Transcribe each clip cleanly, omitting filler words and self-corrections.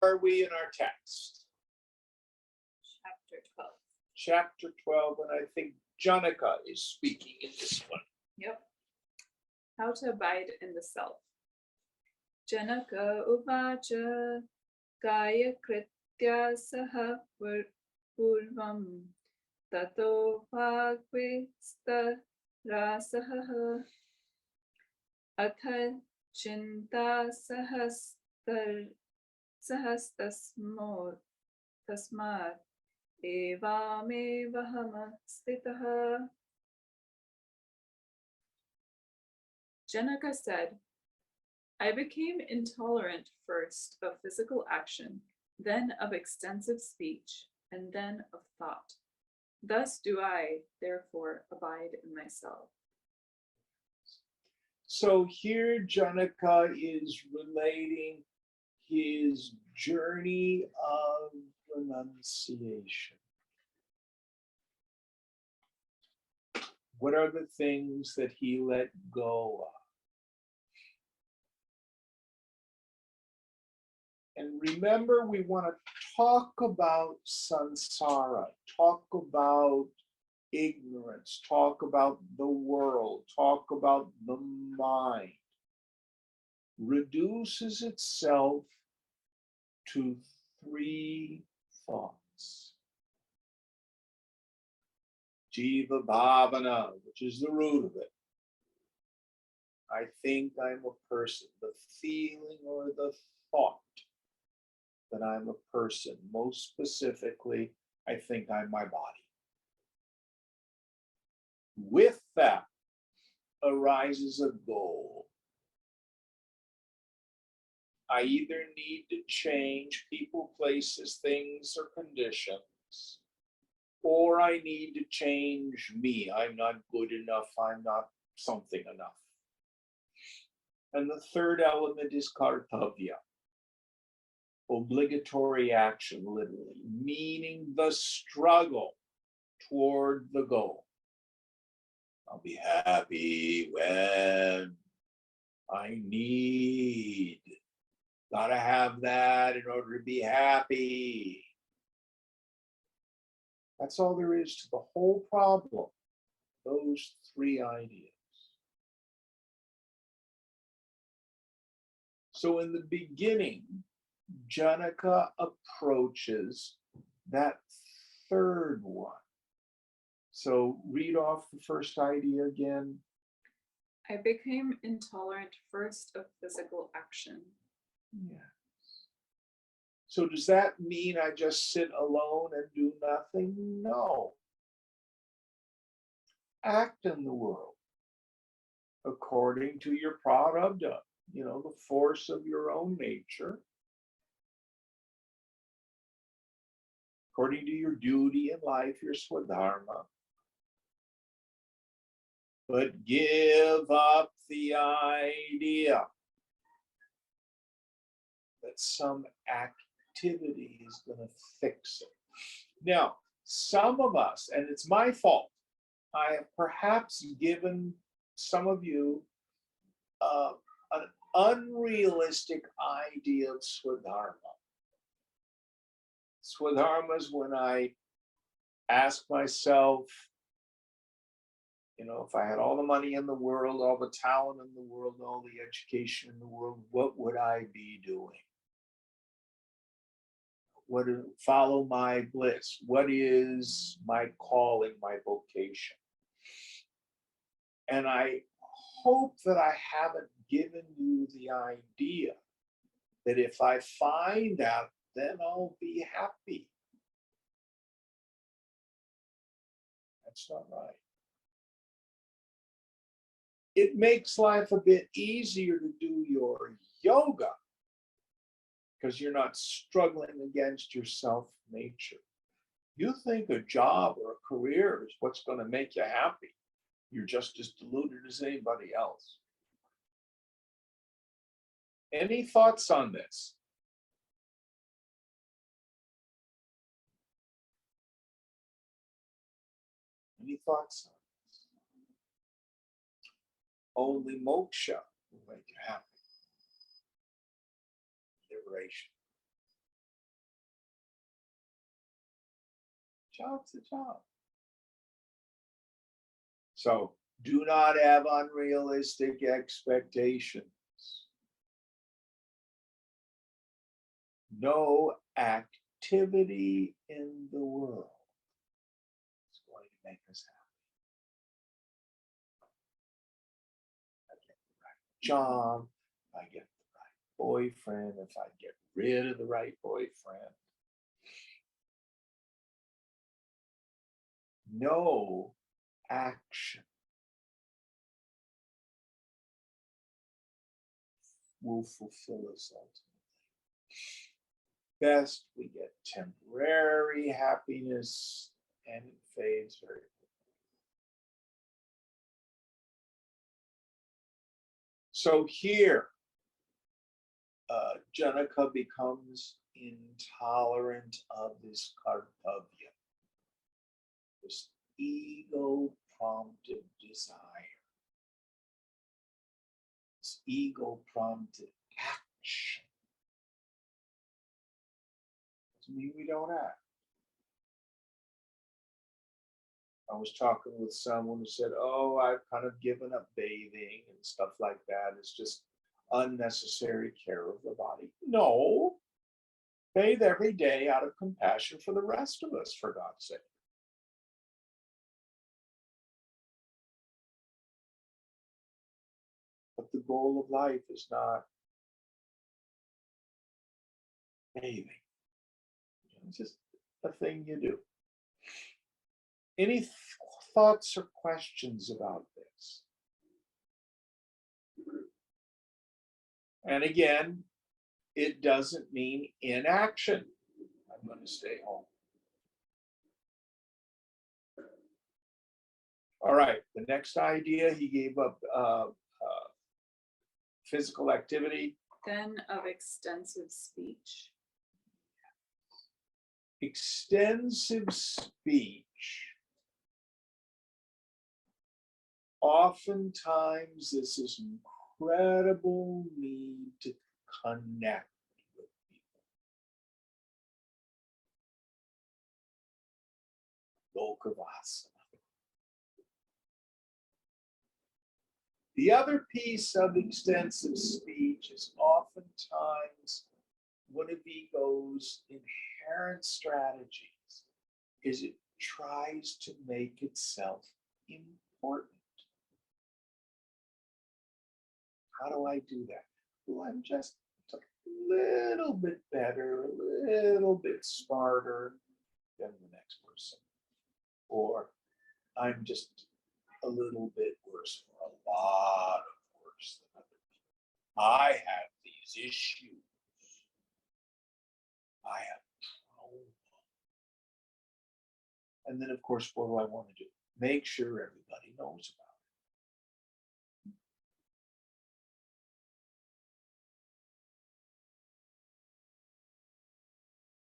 Are we in our text? Chapter 12. Chapter 12, and I think Janaka is speaking in this one. Yep. How to abide in the self. Janaka uvacha kaya kritya saha purvam tato bhagvista rasaha atha chinta tasmat evamevaham stitaha. Janaka said, I became intolerant first of physical action, then of extensive speech, and then of thought. Thus do I, therefore, abide in myself. So here Janaka is relating his journey of renunciation. What are the things that he let go of? And remember, we want to talk about samsara, talk about ignorance, talk about the world, talk about the mind. Reduces itself to three thoughts. Jiva bhavana, which is the root of it. I think I'm a person. The feeling or the thought that I'm a person. Most specifically, I think I'm my body. With that arises a goal. I either need to change people, places, things, or conditions, or I need to change me. I'm not good enough. I'm not something enough. And the third element is kartavya, obligatory action, literally, meaning the struggle toward the goal. I'll be happy when I need. Gotta have that in order to be happy. That's all there is to the whole problem. Those three ideas. So in the beginning, Janaka approaches that third one. So read off the first idea again. I became intolerant first of physical action. Yes. So does that mean I just sit alone and do nothing? No. Act in the world according to your prarabdha, the force of your own nature, according to your duty in life, your swadharma. But give up the idea that some activity is going to fix it. Now, some of us, and it's my fault, I have perhaps given some of you an unrealistic idea of swadharma. Swadharma is when I ask myself, if I had all the money in the world, all the talent in the world, all the education in the world, what would I be doing? Follow my bliss. What is my calling, my vocation? And I hope that I haven't given you the idea that if I find out, then I'll be happy. That's not right. It makes life a bit easier to do your yoga because you're not struggling against your self-nature. You think a job or a career is what's going to make you happy. You're just as deluded as anybody else. Any thoughts on this? Any thoughts on this? Only moksha will make you happy. Liberation. Job's a job. So do not have unrealistic expectations. No activity in the world is going to make us happy. If I get the right job, if I get the right boyfriend, if I get rid of the right boyfriend. No action will fulfill us ultimately. Best we get temporary happiness and it fades very quickly. So here, Janaka becomes intolerant of this kartavya, this ego-prompted desire, this ego-prompted action. Doesn't mean we don't act. I was talking with someone who said, oh, I've kind of given up bathing and stuff like that. It's just unnecessary care of the body. No, bathe every day out of compassion for the rest of us, for God's sake. But the goal of life is not bathing. It's just a thing you do. Any thoughts or questions about this? And again, it doesn't mean inaction. I'm going to stay home. All right, the next idea, he gave up physical activity. Then of extensive speech. Extensive speech. Oftentimes, this is incredible need to connect with people. Lokavasana. The other piece of extensive speech is oftentimes one of ego's inherent strategies is it tries to make itself important. How do I do that? Well, I'm just a little bit better, a little bit smarter than the next person. Or I'm just a little bit worse, or a lot of worse than other people. I have these issues. I have trauma. And then, of course, what do I want to do? Make sure everybody knows about it.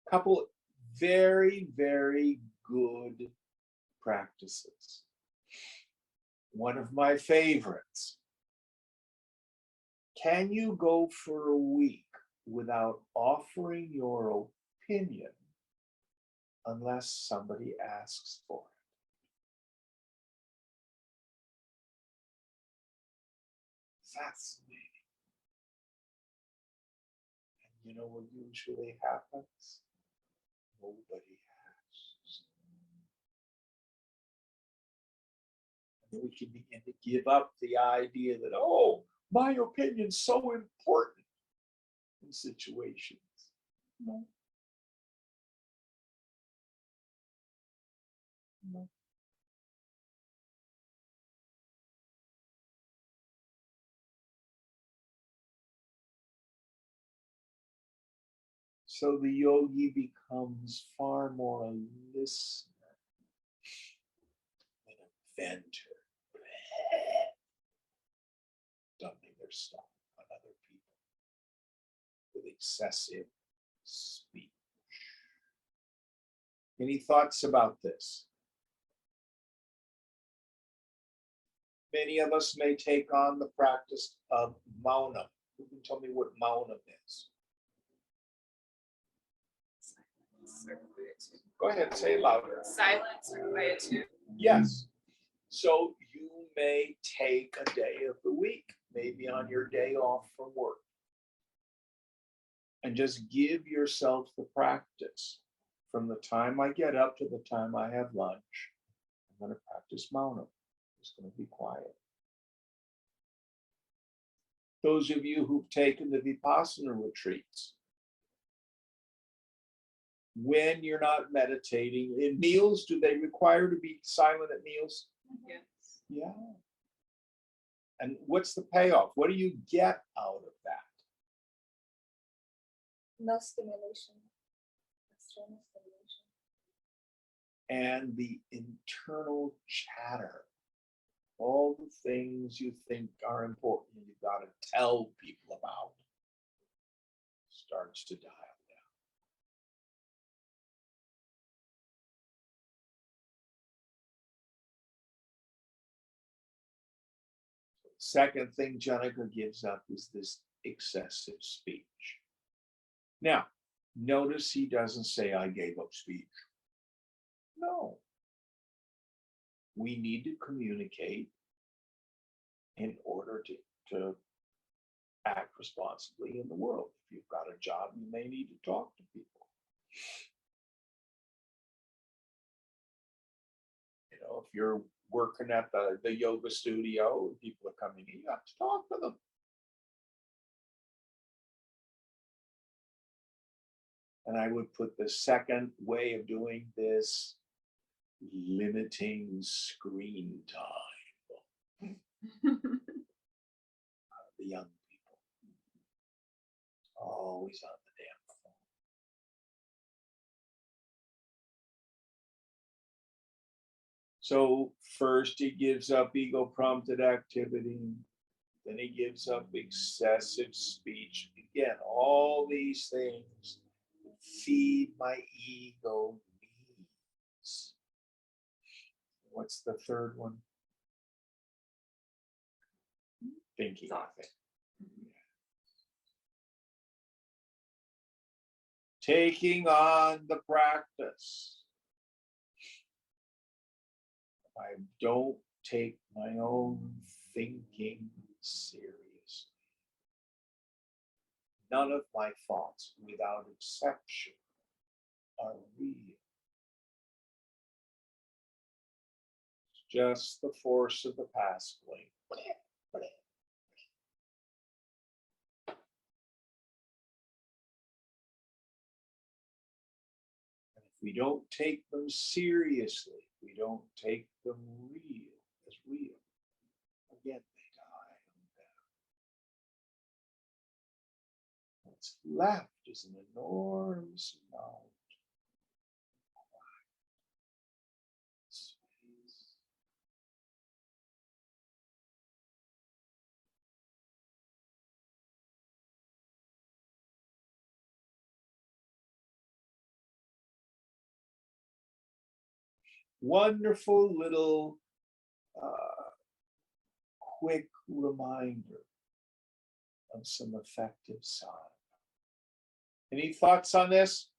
Couple very, very good practices. One of my favorites. Can you go for a week without offering your opinion unless somebody asks for it? Fascinating. And you know what usually happens? Nobody asks. And we can begin to give up the idea that, oh, my opinion's so important in situations. No. No. So the yogi becomes far more a listener than a inventor, dumping their stuff on other people with excessive speech. Any thoughts about this? Many of us may take on the practice of mauna. Who can tell me what mauna is? quietude. Go ahead, say it louder. Silence or quietude. Yes. So you may take a day of the week, maybe on your day off from work, and just give yourself the practice. From the time I get up to the time I have lunch, I'm going to practice mauna. It's going to be quiet. Those of you who've taken the Vipassana retreats, when you're not meditating, in meals, do they require to be silent at meals? Yes. Yeah. And what's the payoff? What do you get out of that? No stimulation. External stimulation. And the internal chatter, all the things you think are important, you've got to tell people about, starts to dial down. So the second thing Janaka gives up is this excessive speech. Now, notice he doesn't say, I gave up speech. No. We need to communicate in order to act responsibly in the world. If you've got a job, you may need to talk to people. You know, if you're working at the yoga studio, people are coming in, you have to talk to them. And I would put the second way of doing this, limiting screen time. The young people, always on the damn phone. So first he gives up ego-prompted activity, then he gives up excessive speech. Again, all these things feed my ego needs. What's the third one? Thinking. Thought. Taking on the practice. I don't take my own thinking seriously. None of my thoughts, without exception, are real. It's just the force of the past blink. We don't take them seriously, we don't take them as real, again, they die on them. What's left is an enormous amount of quiet space. Wonderful little quick reminder of some effective sadhana. Any thoughts on this?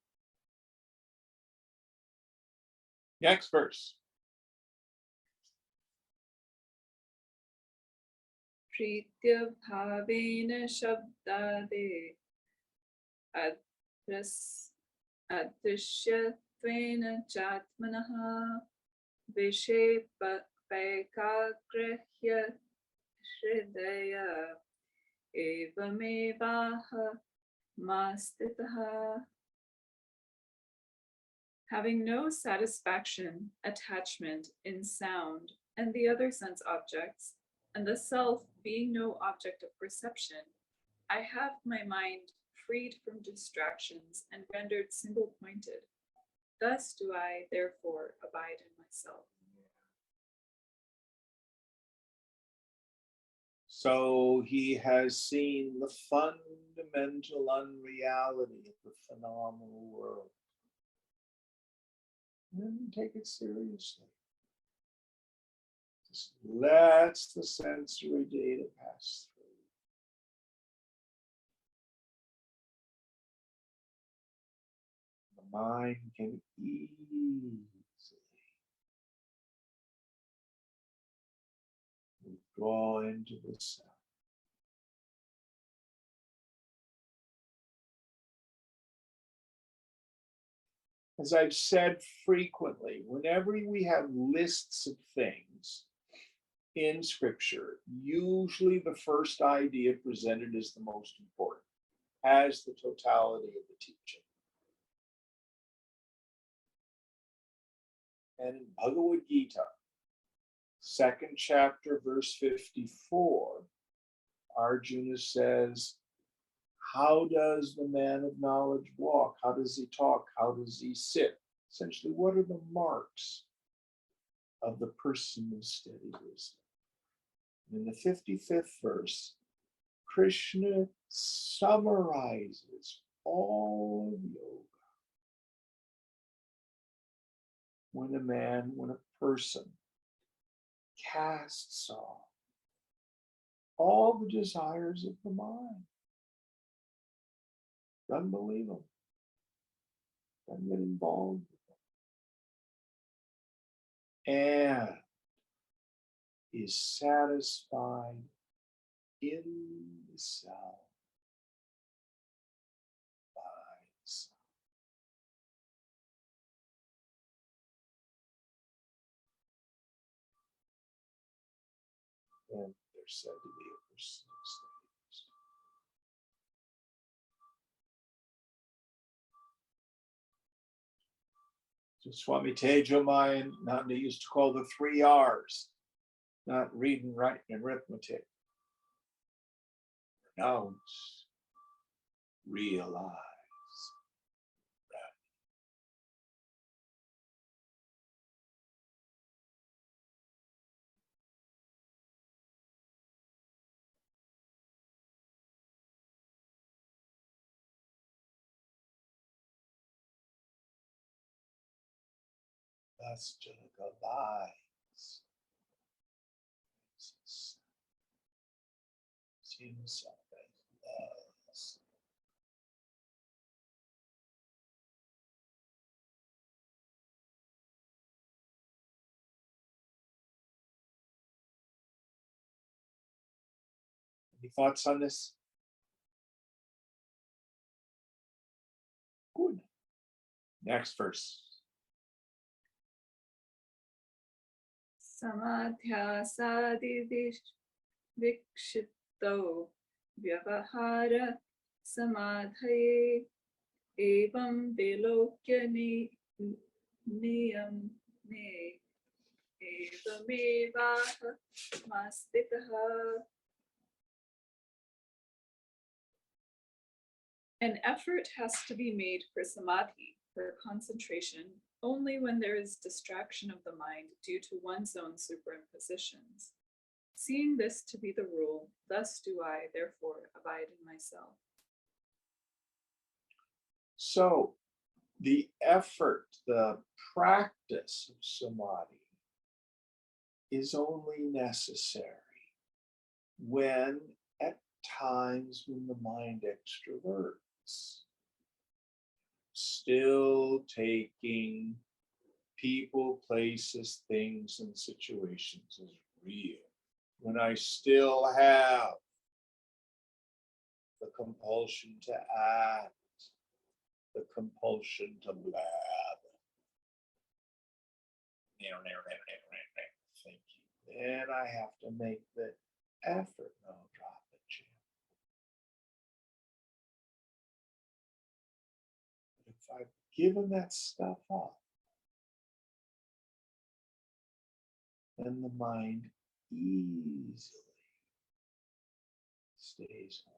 Next verse. Pritya bhavena shabdade adrishyattvena chatmanaha vishepakagrahya hridaya evamevaha mastitaha. Having no satisfaction, attachment in sound and the other sense objects, and the self being no object of perception, I have my mind freed from distractions and rendered single-pointed. Thus do I, therefore, abide in myself. So he has seen the fundamental unreality of the phenomenal world. And take it seriously. Just lets the sensory data pass through. The mind can easily withdraw into the self. As I've said frequently, whenever we have lists of things in scripture, usually the first idea presented is the most important, as the totality of the teaching. And in Bhagavad Gita, 2nd chapter, verse 54, Arjuna says, how does the man of knowledge walk? How does he talk? How does he sit? Essentially, what are the marks of the person of steady wisdom? In the 55th verse, Krishna summarizes all of yoga. When a person casts off all the desires of the mind, doesn't believe them, doesn't get involved with them, and is satisfied in the self by self. And they're said to be a person of steady wisdom. So Swami Tejomai Nanda used to call the 3 R's, not reading, writing, and arithmetic. Renounce, realize, Ashtavakra lies. See himself as loves. Any thoughts on this? Good. Next verse. Samadhyasadi vikshito vyavahara samadhaye evam vilokya niyam ne evameva mastitaha. An effort has to be made for samadhi, for concentration, only when there is distraction of the mind due to one's own superimpositions. Seeing this to be the rule, thus do I, therefore, abide in myself. So, the effort, the practice of samadhi is only necessary when, at times, when the mind extroverts, still taking people, places, things, and situations as real. When I still have the compulsion to act, the compulsion to blab. Thank you. Then I have to make the effort. No, drop it, Jim. But if I've given that stuff up, then the mind easily stays home.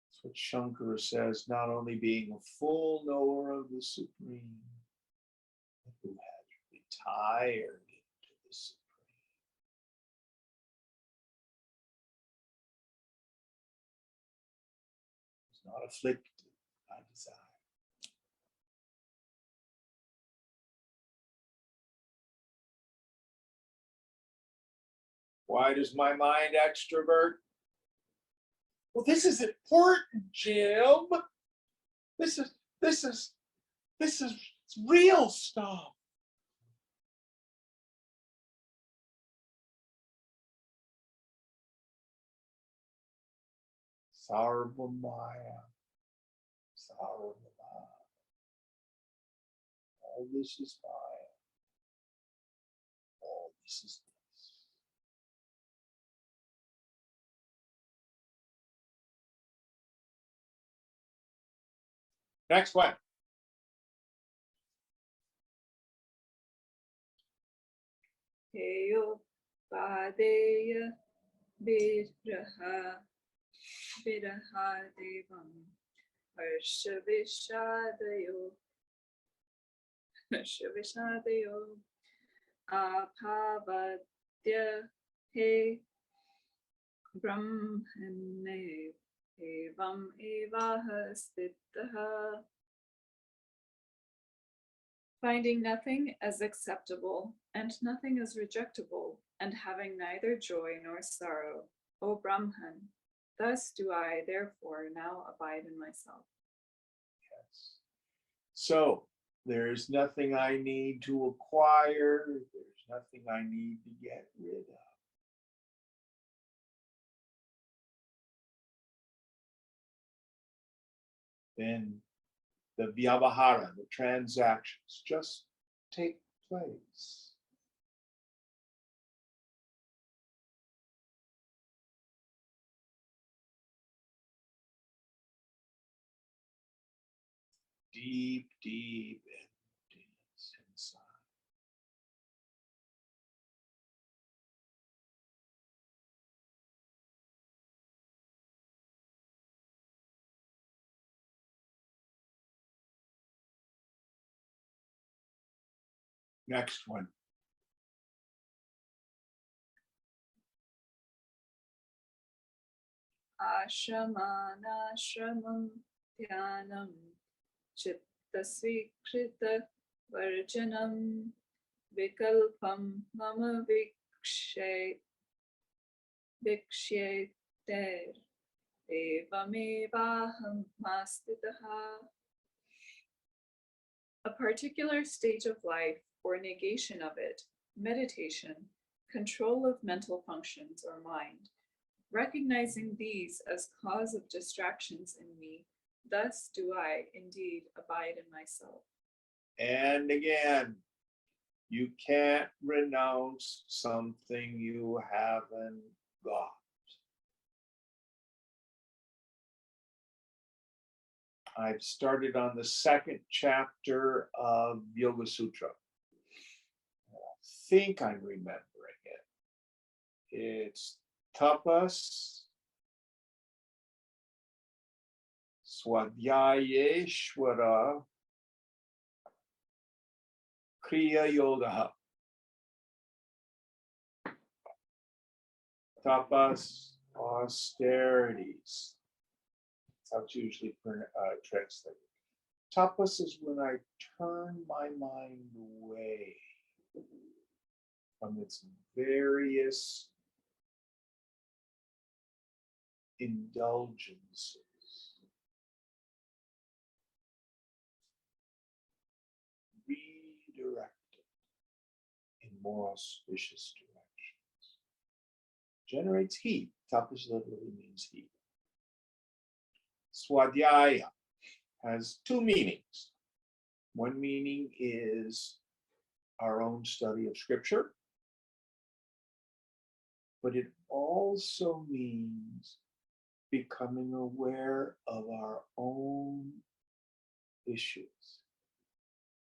That's what Shankara says, not only being a full knower of the Supreme, but who has retired into the Supreme. Is not afflicted by desire. Why does my mind extrovert? Well, this is important, Jim. This is real stuff. Sarvamaya. Sarvamaya. All this is Maya. All this is this. Next one. Heyo padeya viraha devam harsha vishadayo apavadya he brahmane evam evaha stitaha. Finding nothing as acceptable and nothing as rejectable, and having neither joy nor sorrow, O Brahman, thus do I therefore now abide in myself. Yes. So there's nothing I need to acquire. There's nothing I need to get rid of. Then the vyavahara, the transactions, just take place. Deep, deep emptiness inside. Next one. Ashramanashramam dhyanam chitta svikrita varjanam vikalpam mama vikshyeter evamevaham mastitaha. A particular stage of life or negation of it, meditation, control of mental functions or mind, recognizing these as cause of distractions in me, thus do I indeed abide in myself. And again, you can't renounce something you haven't got. I've started on the second chapter of Yoga Sutra. I think I'm remembering it. It's tapas, swadhyayeshwara, kriya yoga. Tapas, austerities. That's how it's usually translated. Tapas is when I turn my mind away from its various indulgences. Redirect it in more auspicious directions. Generates heat. Tapas literally means heat. Swadhyaya has two meanings. One meaning is our own study of scripture, but it also means becoming aware of our own issues,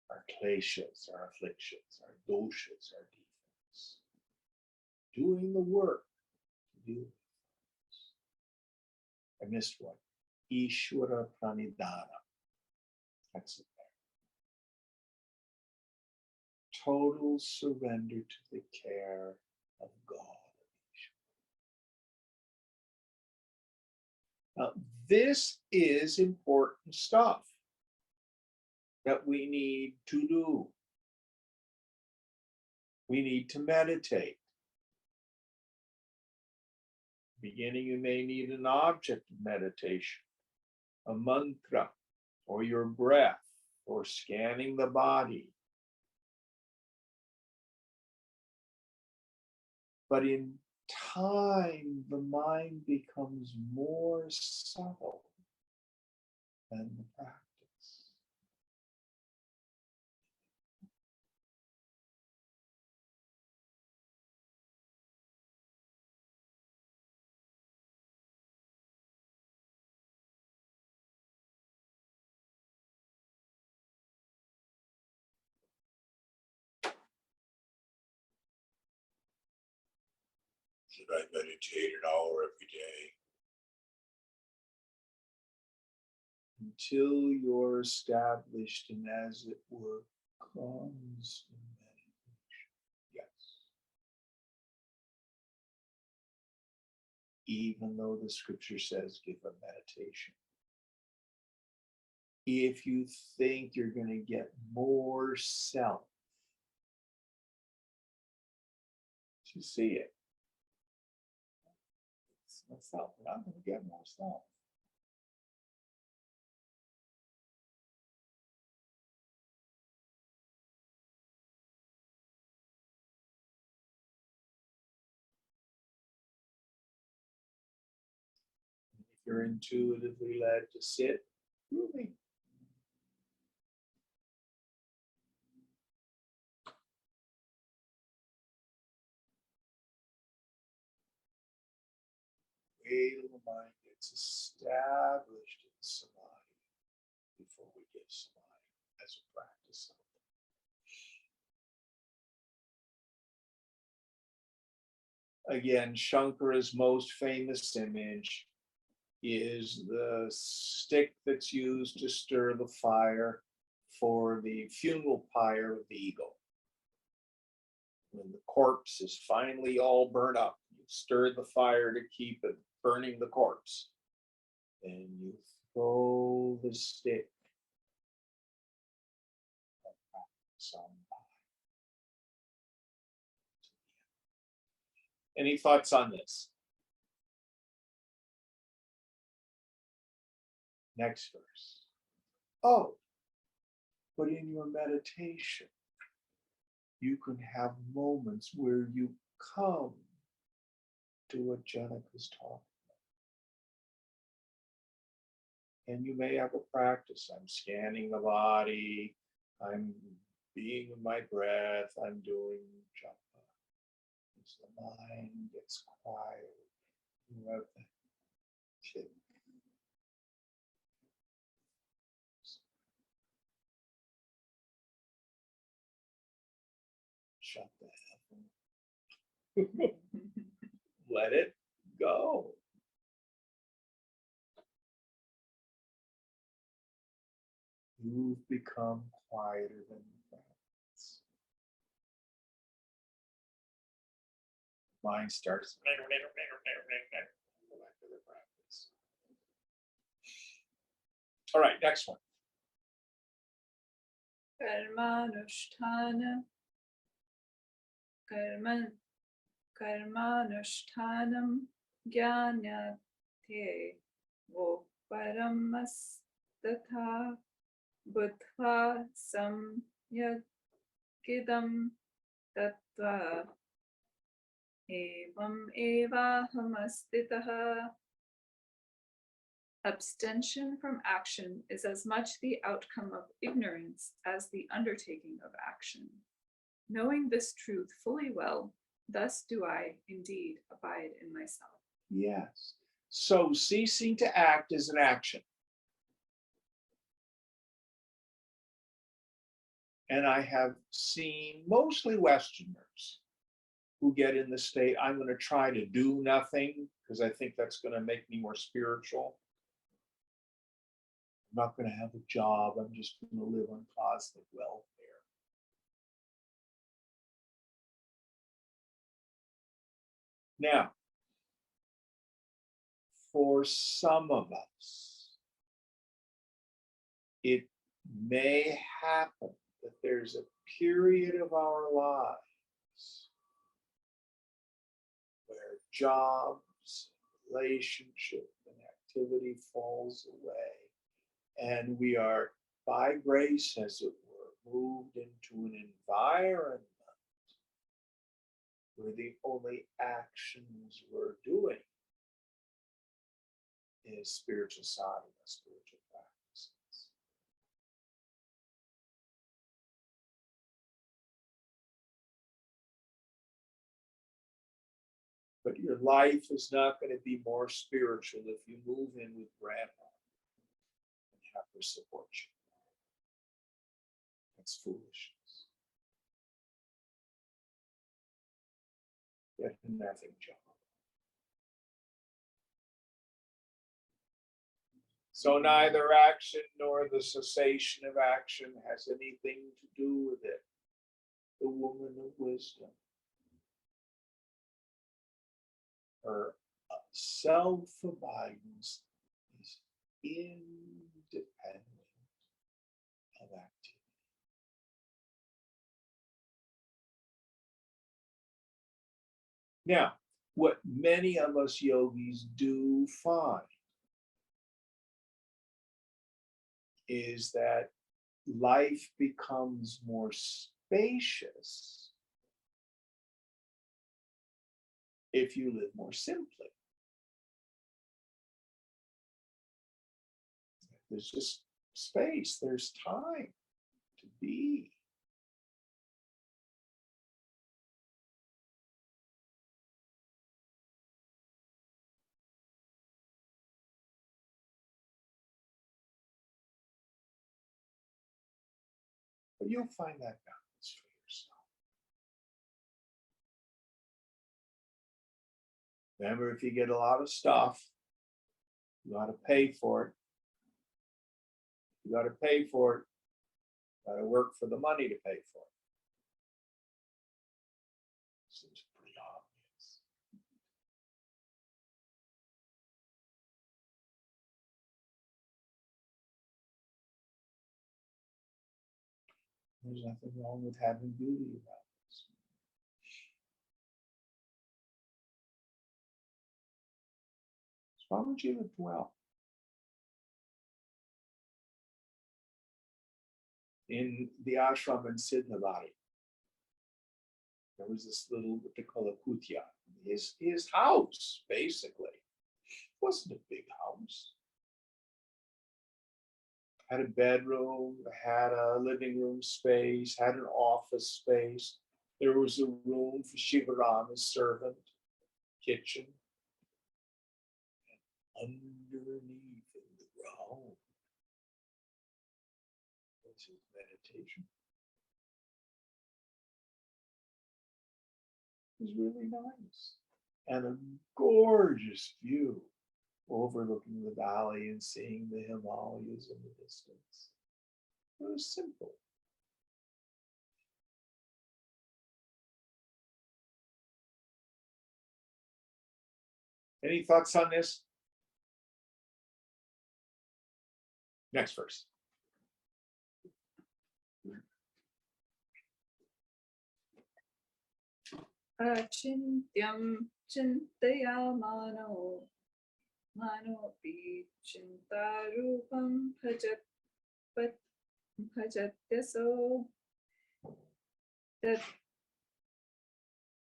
our kleshas, our afflictions, our doshas, our defects. Doing the work to do it. I missed one. Ishvara Pranidhana. That's it there. Total surrender to the care of God. Now, this is important stuff that we need to do. We need to meditate. Beginning, you may need an object of meditation, a mantra, or your breath, or scanning the body. But in time, the mind becomes more subtle than the practice. Should I meditate an hour every day? Until you're established in, as it were, constant meditation. Yes. Even though the scripture says give a meditation. If you think you're going to get more self, you see it. It's not self. We're not going to get more self. If you're intuitively led to sit, moving. Wait till the mind gets established in samadhi before we get samadhi as a practice. Again, Shankara's most famous image is the stick that's used to stir the fire for the funeral pyre of the ego. When the corpse is finally all burnt up, you stir the fire to keep it burning the corpse. And you throw the stick. Any thoughts on this? Next verse. Oh, but in your meditation, you can have moments where you come to what Janaka's talking about. And you may have a practice. I'm scanning the body. I'm being with my breath. I'm doing japa. As the mind gets quiet, you have that kick. Shut that up. Let it go. You've become quieter than the practice. Mind starts back to the practice. All right, next one. Karmanushtanam jnanyate vo paramastatha buddhva samyakidam tattva evam evahamastitaha. Abstention from action is as much the outcome of ignorance as the undertaking of action. Knowing this truth fully well, thus do I indeed abide in myself. Yes. So ceasing to act is an action. And I have seen mostly Westerners who get in the state, I'm going to try to do nothing because I think that's going to make me more spiritual. I'm not going to have a job. I'm just going to live on cosmic welfare. Now, for some of us, it may happen that there's a period of our lives where jobs, relationship and activity falls away. And we are, by grace, as it were, moved into an environment where the only actions we're doing is spiritual sadhana, spiritual practices. But your life is not going to be more spiritual if you move in with grandma and have her support you. That's foolishness. Get a nothing job. So neither action nor the cessation of action has anything to do with it. The woman of wisdom. Her self-abidance is independent of activity. Now, what many of us yogis do find is that life becomes more spacious if you live more simply. There's just space, there's time to be. But you'll find that balance for yourself. Remember, if you get a lot of stuff, you got to pay for it. You got to pay for it. You got to work for the money to pay for it. Seems pretty obvious. There's nothing wrong with having beauty about this. Swamiji lived well. In the ashram in Siddhavati, there was this little, what they call a kutia. His house, basically, wasn't a big house. Had a bedroom, had a living room space, had an office space. There was a room for Shivaram, his servant, kitchen. And underneath in the ground was his meditation. It was really nice. And a gorgeous view overlooking the valley and seeing the Himalayas in the distance. It was simple. Any thoughts on this? Next verse. Achintyam chintayamano manopi chintarupam bhajatyaso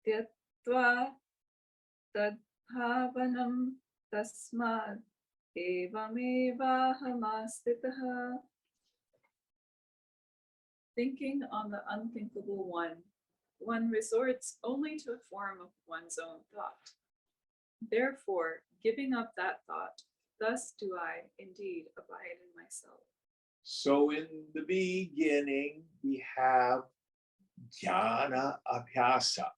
tatyatva tadbhavanam tasmad evamevahamastitaha. Thinking on the unthinkable one resorts only to a form of one's own thought. Therefore, giving up that thought, thus do I indeed abide in myself. So in the beginning, we have jana akasa,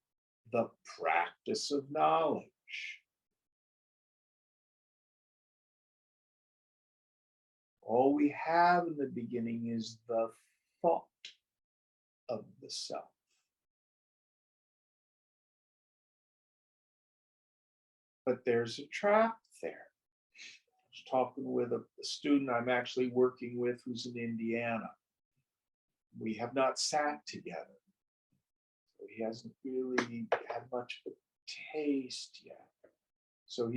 the practice of knowledge. All we have in the beginning is the thought of the self. But there's a trap there. I was talking with a student I'm actually working with who's in Indiana. We have not sat together. So he hasn't really had much of a taste yet. So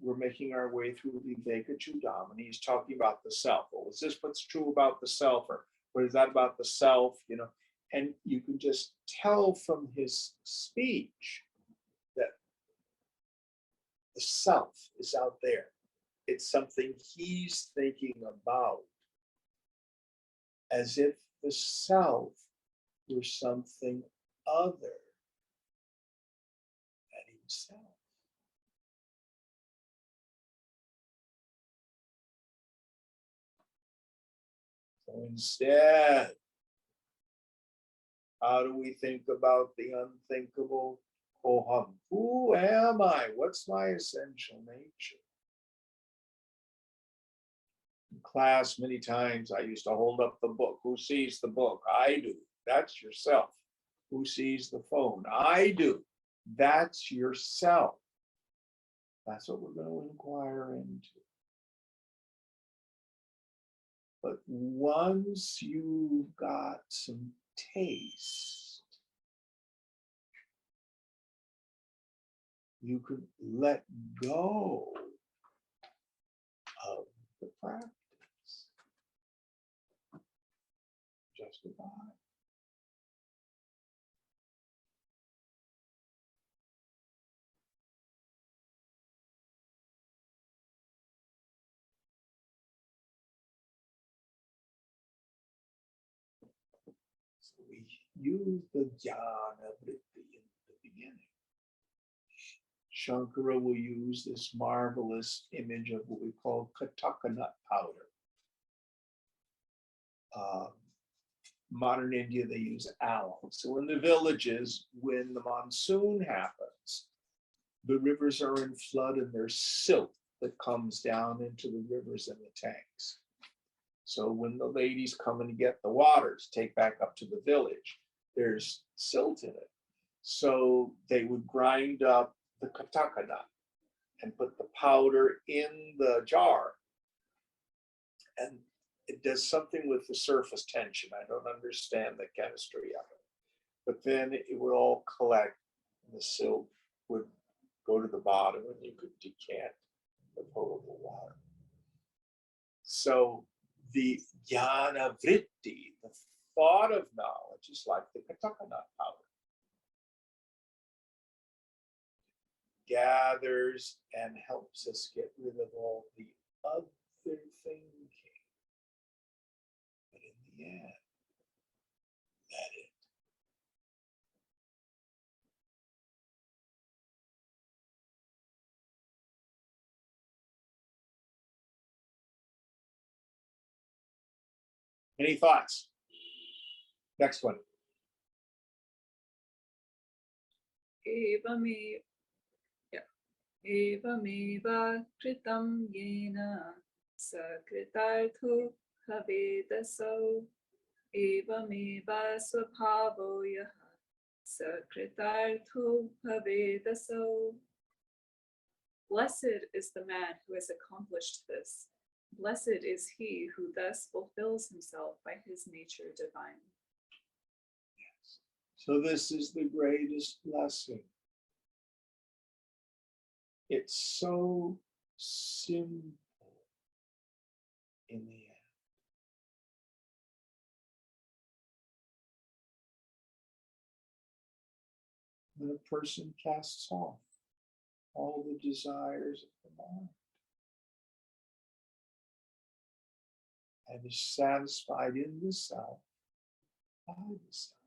we're making our way through Viveka Chudamani. He's talking about the self. Well, is this what's true about the self, or what is that about the self? And you can just tell from his speech that the self is out there. It's something he's thinking about, as if the self were something other than himself. So instead, how do we think about the unthinkable? Koham. Who am I? What's my essential nature? In class, many times I used to hold up the book. Who sees the book? I do. That's yourself. Who sees the phone? I do. That's yourself. That's what we're going to inquire into. But once you've got some taste, you could let go of the practice. Just about. So we use the jana vritti in the beginning. Shankara will use this marvelous image of what we call kataka nut powder. Modern India, they use alum. So in the villages, when the monsoon happens, the rivers are in flood and there's silt that comes down into the rivers and the tanks. So when the ladies come and get the water to take back up to the village, there's silt in it. So they would grind up the kataka nut and put the powder in the jar. And it does something with the surface tension. I don't understand the chemistry of it. But then it would all collect and the silt would go to the bottom and you could decant the potable water. So the jana vritti, the thought of knowledge, is like the kataka nut powder. Gathers and helps us get rid of all the other thinking. But in the end, let it. Any thoughts? Next one. Evameva kritam yena sakritartho bhavedaso evameva swabhavo yaha sakritartho bhavedaso. Blessed is the man who has accomplished this. Blessed is he who thus fulfills himself by his nature divine. Yes. So this is the greatest blessing. It's so simple in the end. When a person casts off all the desires of the mind and is satisfied in the self, by the self.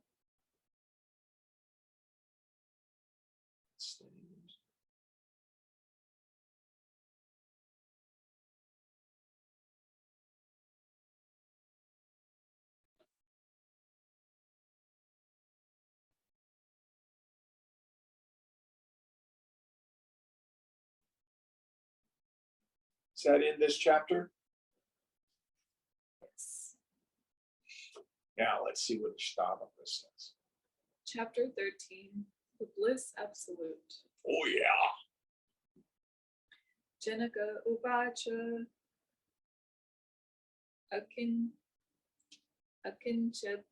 Is that in this chapter? Yes. Now let's see what Ashtavakra says. Chapter 13, the bliss absolute. Oh yeah. Janaka uvacha akinchat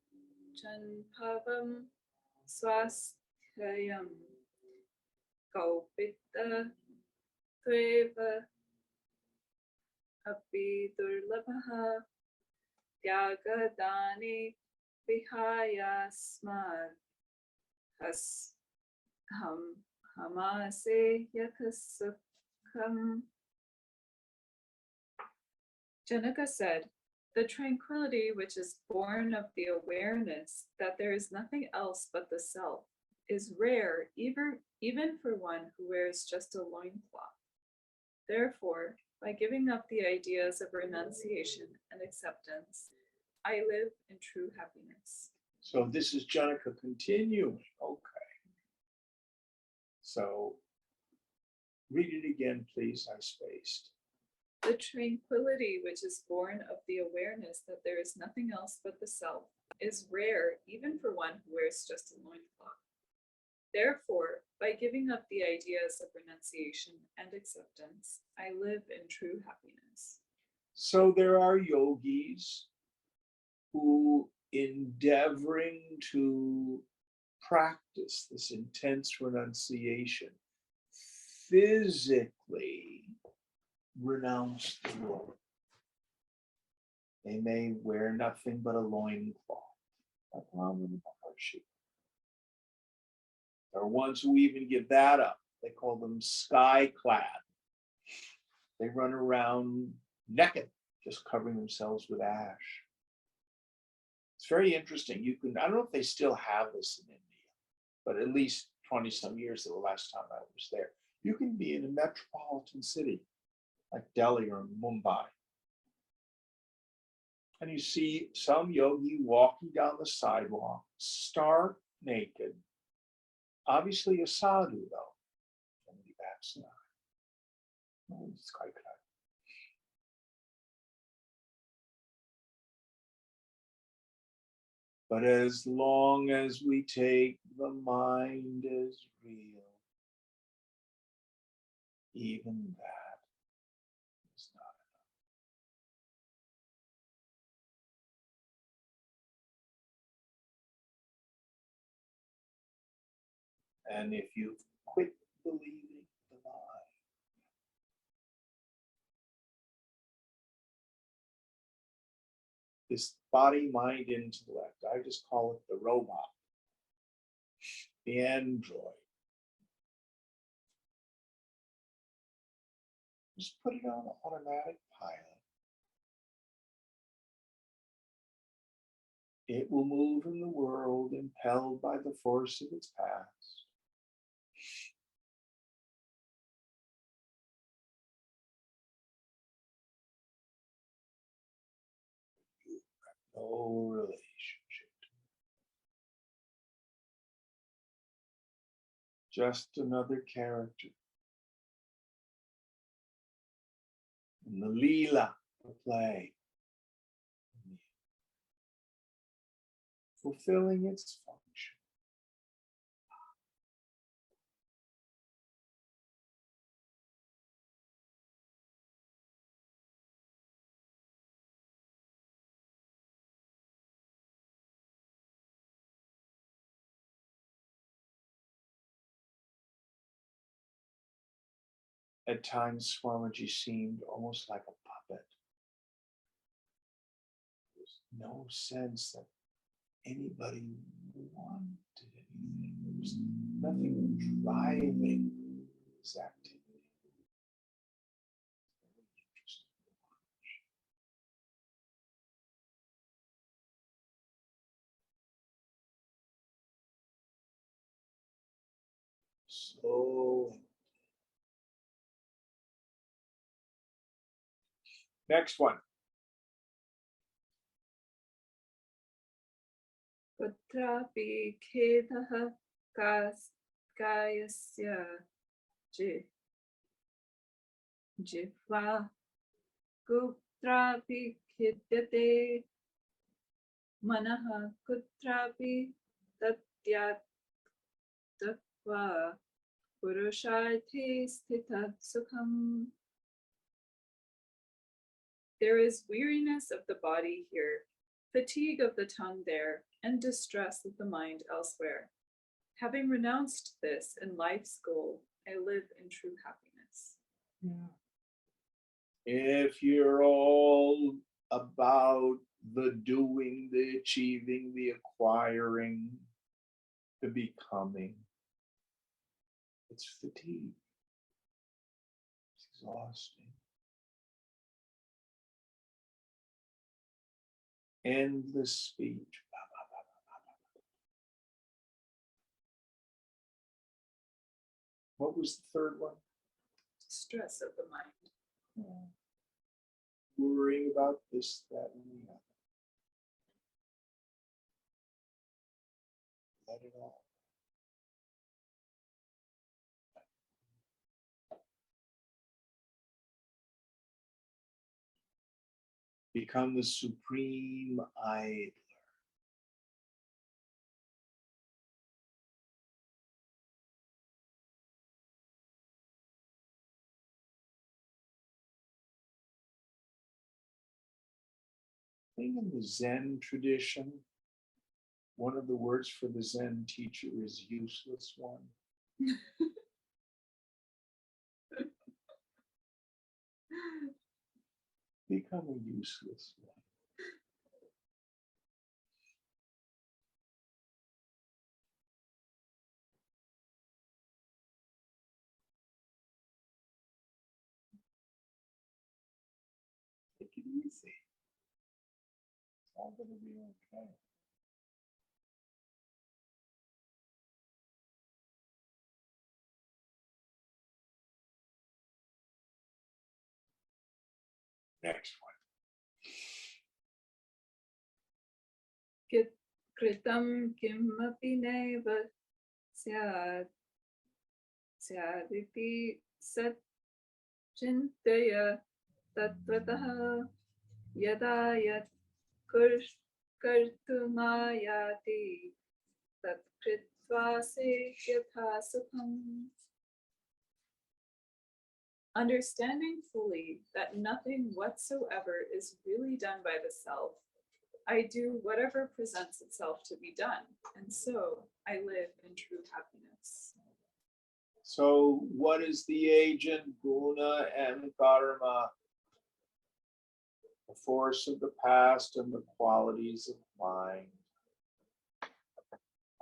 chanpavam swasthayam kaupita Tveva api durlabha Tyagadani vihaya smad has hamase yakasukham. Janaka said, the tranquility which is born of the awareness that there is nothing else but the self is rare even for one who wears just a loincloth. Therefore, by giving up the ideas of renunciation and acceptance, I live in true happiness. So this is Janaka continuing. Okay. So read it again, please. I spaced. The tranquility which is born of the awareness that there is nothing else but the self is rare even for one who wears just a loincloth. Therefore, by giving up the ideas of renunciation and acceptance, I live in true happiness. So there are yogis who, endeavoring to practice this intense renunciation, physically renounce the world. They may wear nothing but a loincloth, like Ramana Maharshi. There are ones who even give that up. They call them sky clad. They run around naked, just covering themselves with ash. It's very interesting. You can, I don't know if they still have this in India, but at least 20 some years ago, the last time I was there, you can be in a metropolitan city like Delhi or Mumbai. And you see some yogi walking down the sidewalk, stark naked, obviously a sadhu though. Somebody bats an eye. Oh, it's quite clear. But as long as we take the mind as real, even that is not enough. And if you quit believing the lie, this body, mind, intellect, I just call it the robot, the android. Just put it on automatic pilot. It will move in the world impelled by the force of its past. You have no relationship. Just another character in the Leela, the play, fulfilling its function. At times, Swamiji seemed almost like a puppet. There's no sense that anybody wanted anything. There was nothing driving this activity. Very interesting to watch. So, next one. Kutrapi khedaha kayasya jihva kutrapi khidyate manaha kutrapi tatyat tatva purusharthe sthita sukham. There is weariness of the body here, fatigue of the tongue there, and distress of the mind elsewhere. Having renounced this in life's goal, I live in true happiness. Yeah. If you're all about the doing, the achieving, the acquiring, the becoming, it's fatigue. It's exhausting. Endless speech. What was the third one? Stress of the mind. Worrying about this, that, and the other. Let it all. Become the supreme idler. I think in the Zen tradition, one of the words for the Zen teacher is useless one. Become a useless one. Take it easy. It's all going to be okay. Next one. Kritam kimapi neva syaditi sat chintaya tattvataha yada yat kartumayati tat kritva se yatha sukham. Understanding fully that nothing whatsoever is really done by the self, I do whatever presents itself to be done, and so I live in true happiness. So what is the agent? Guna and karma. The force of the past and the qualities of mind.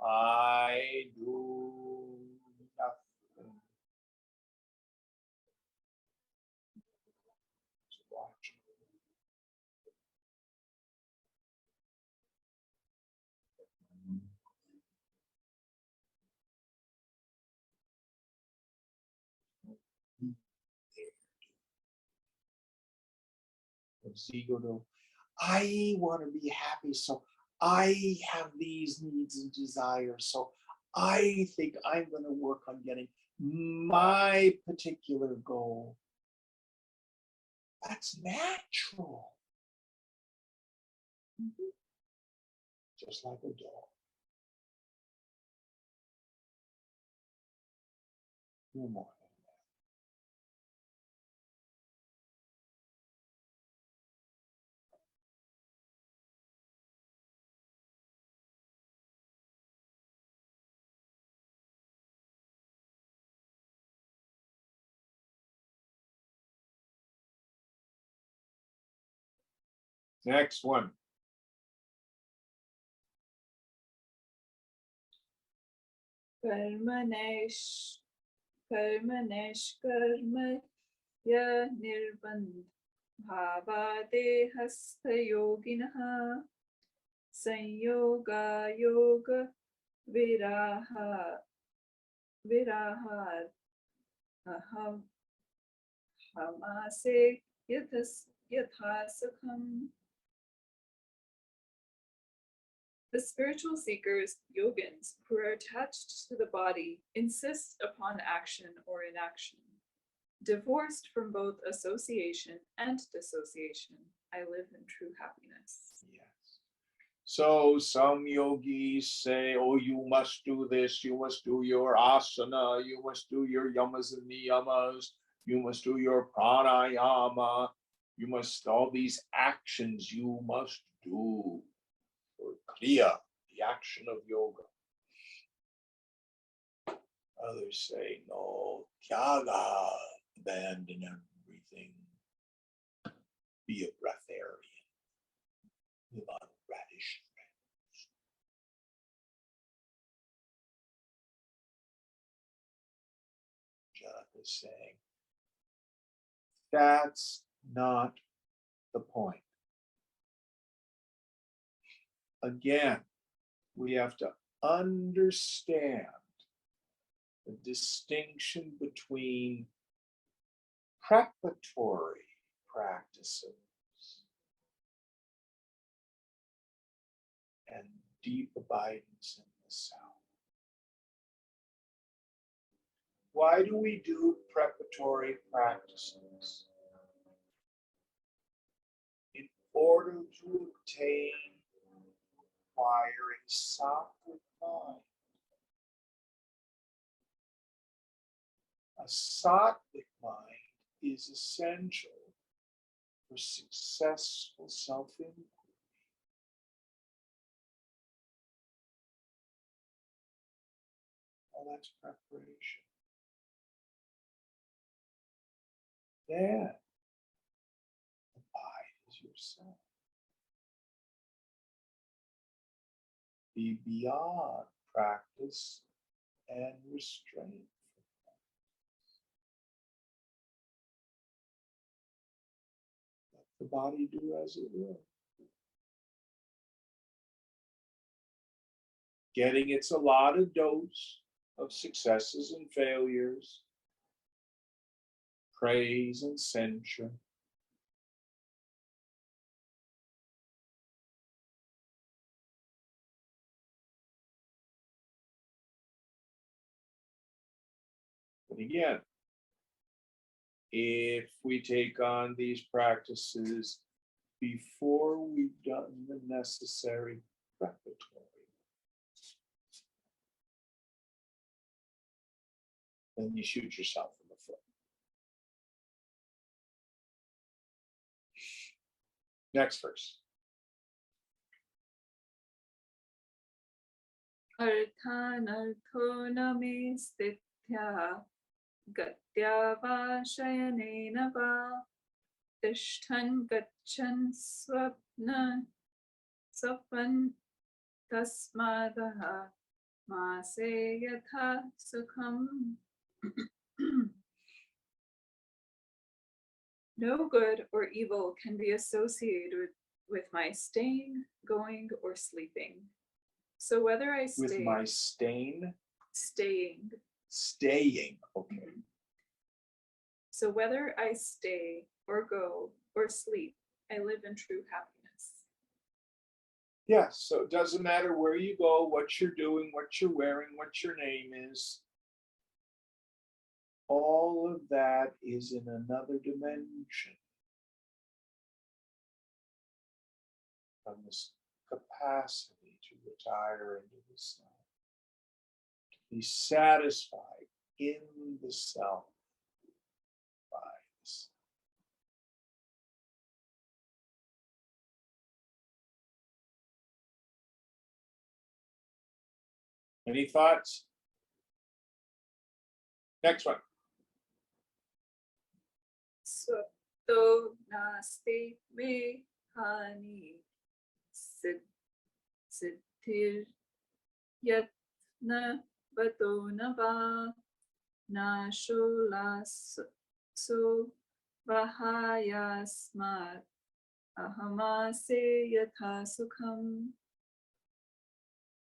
I do nothing. Just watching. Ego, I want to be happy, so I have these needs and desires, so I think I'm going to work on getting my particular goal. That's natural. Just like a dog. No more. Next one. Karmanesh karma ya nirbandh bhavade hasta yoginaha sanyoga yoga viraha aham hamase yatha sukham. The spiritual seekers, yogins, who are attached to the body, insist upon action or inaction. Divorced from both association and dissociation, I live in true happiness. Yes. So some yogis say, oh, you must do this, you must do your asana, you must do your yamas and niyamas, you must do your pranayama, you must, all these actions you must do. Or kriya, the action of yoga. Others say, no, tyaga, Abandon everything. Be a breatharian. Live on radish threads. Jana is saying, that's not the point. Again, we have to understand the distinction between preparatory practices and deep abidance in the self. Why do we do preparatory practices? In order to obtain, acquire a sattvic mind. A sattvic mind is essential for successful self-inquiry. Well, that's preparation. Then abide as yourself. Be beyond practice and restraint. Let the body do as it will. Getting its allotted dose of successes and failures, praise and censure. But again, if we take on these practices before we've done the necessary preparatory, then you shoot yourself in the foot. Next verse. Arthanartho name stithya gatya va shayanena va tishtan gachan swapna sapan tasmadaha mase yatha sukham. No good or evil can be associated with my staying, going, or sleeping. So whether I stay, With my staying, okay. So whether I stay or go or sleep, I live in true happiness. Yes, so it doesn't matter where you go, what you're doing, what you're wearing, what your name is. All of that is in another dimension from this capacity to retire into the self, to be satisfied in the self by the self. Any thoughts? Next one. Swapto nasti me hani siddhir yatna vato nava nashola so vahayasmat ahamase yatha sukham.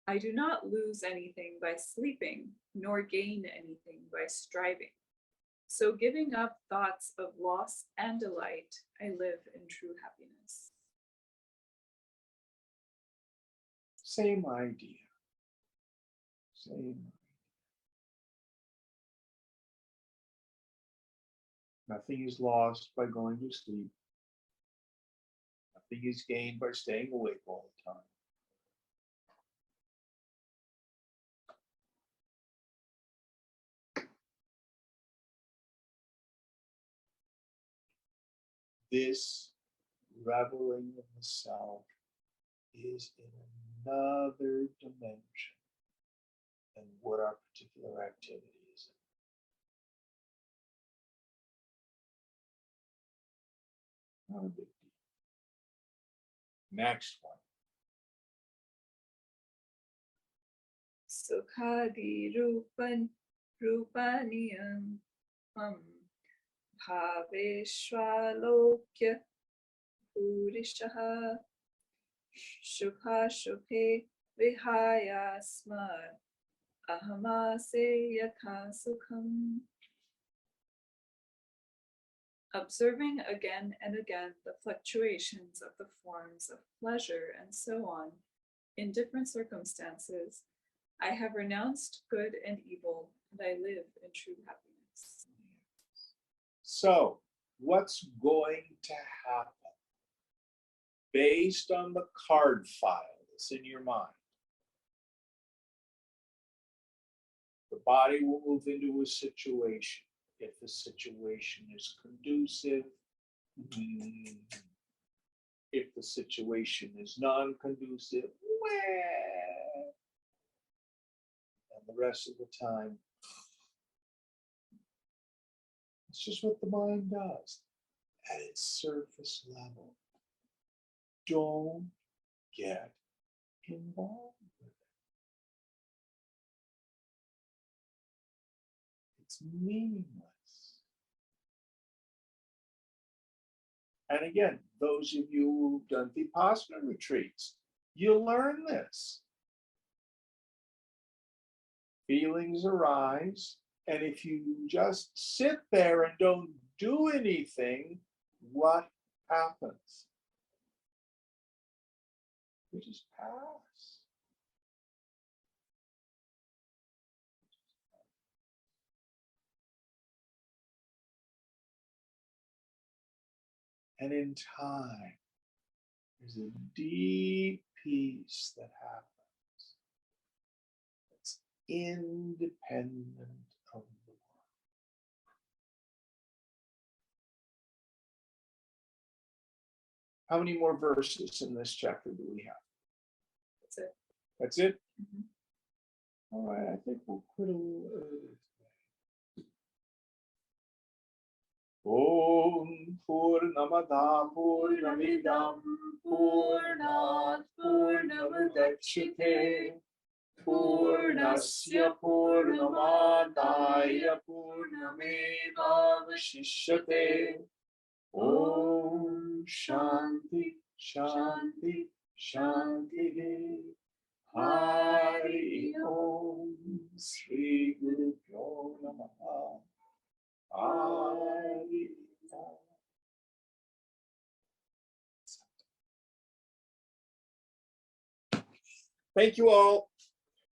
I do not lose anything by sleeping, nor gain anything by striving. So giving up thoughts of loss and delight, I live in true happiness. Same idea. Same. Nothing is lost by going to sleep. Nothing is gained by staying awake all the time. This reveling in the self is in another dimension than what our particular activity is. Not a big deal. Next one. Sukhadi rupaniyam bhaveshwalokya purishaha shukha shukhe vihayasma ahamase yatha sukham. Observing again and again the fluctuations of the forms of pleasure and so on in different circumstances, I have renounced good and evil, and I live in true happiness. So, what's going to happen based on the card file that's in your mind? The body will move into a situation. If the situation is conducive, if the situation is non-conducive, and the rest of the time, it's just what the mind does at its surface level. Don't get involved with it. It's meaningless. And again, those of you who've done Vipassana retreats, you learn this. Feelings arise, and if you just sit there and don't do anything, what happens? They just pass. And in time, there's a deep peace that happens. It's independent of the world. How many more verses in this chapter do we have? That's it. That's it? Mhm. All right, I think we'll quit a little early today. Om Purnamada Purnamidam Purnat Purnamudachyate Purnasya Purnamadaya Purnamevavashishyate. Om Shanti Shanti Shanti. Hari Om Sri Guru Pyo Namaha. Hari Om. Thank you all.